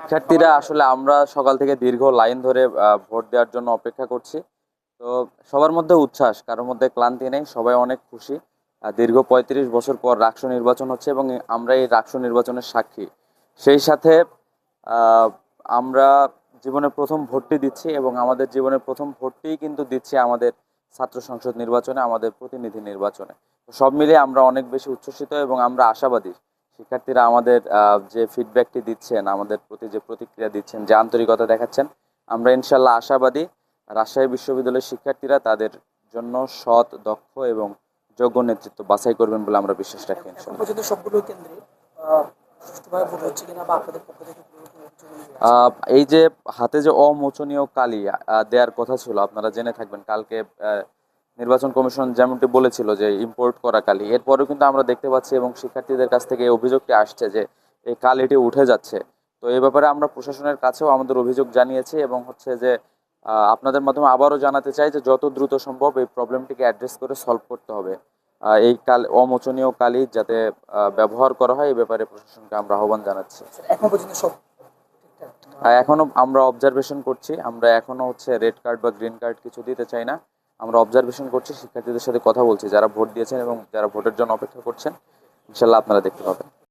শিক্ষার্থীরা আসলে আমরা সকাল থেকে দীর্ঘ লাইন ধরে ভোট দেওয়ার জন্য অপেক্ষা করছি। তো সবার মধ্যে উচ্ছ্বাস, কারোর মধ্যে ক্লান্তি নেই, সবাই অনেক খুশি। দীর্ঘ ৩৫ বছর পর রাকসু নির্বাচন হচ্ছে এবং আমরা এই রাকসু নির্বাচনের সাক্ষী। সেই সাথে আহ, আমরা জীবনের প্রথম ভোটটি দিচ্ছি এবং আমাদের জীবনের প্রথম ভোটটিই কিন্তু দিচ্ছি আমাদের ছাত্র সংসদ নির্বাচনে, আমাদের প্রতিনিধি নির্বাচনে। তো সব মিলিয়ে আমরা অনেক বেশি উচ্ছ্বসিত এবং আমরা আশাবাদী। শিক্ষার্থীরা আমাদের যে ফিডব্যাকটি দিচ্ছেন, আমাদের প্রতি যে প্রতিক্রিয়া দিচ্ছেন, যে আন্তরিকতা দেখাচ্ছেন, আমরা ইনশাল্লাহ আশাবাদী রাজশাহী বিশ্ববিদ্যালয়ের শিক্ষার্থীরা তাদের জন্য সৎ, দক্ষ এবং যোগ্য নেতৃত্ব বাছাই করবেন বলে আমরা বিশ্বাস রাখি এখন ইনশাল্লাহ। পর্যন্ত সবগুলো কেন্দ্রে সুষ্ঠুভাবে ভোট হচ্ছে কিনা বা আপনাদের পক্ষ থেকে কোনো কোনো অভিযোগ আছে? এই যে হাতে যে অমোচনীয় কালি দেওয়ার কথা ছিল, আপনারা জেনে থাকবেন কালকে নির্বাচন কমিশন যেমনটি বলেছিল যে ইম্পোর্ট করা কালি, এরপরেও কিন্তু আমরা দেখতে পাচ্ছি এবং শিক্ষার্থীদের কাছ থেকে এই অভিযোগটি আসছে যে এই কালিটি উঠে যাচ্ছে। তো এই ব্যাপারে আমরা প্রশাসনের কাছেও আমাদের অভিযোগ জানিয়েছি এবং হচ্ছে যে আপনাদের মাধ্যমে আবারও জানাতে চাই যে যত দ্রুত সম্ভব এই প্রবলেমটিকে অ্যাড্রেস করে সলভ করতে হবে। এই অমোচনীয় কালি যাতে ব্যবহার করা হয়, এই ব্যাপারে প্রশাসনকে আমরা আহ্বান জানাচ্ছি। এখন পর্যন্ত সব ঠিকঠাক এখনো আমরা অবজারভেশন করছি, আমরা এখনো হচ্ছে রেড কার্ড বা গ্রিন কার্ড কিছু দিতে চাই না। আমরা অবজারভেশন করছি, শিক্ষার্থীদের সাথে কথা বলছি যারা ভোট দিয়েছেন এবং যারা ভোটের জন্য অপেক্ষা করছেন। ইনশাল্লাহ আপনারা দেখতে পাবেন।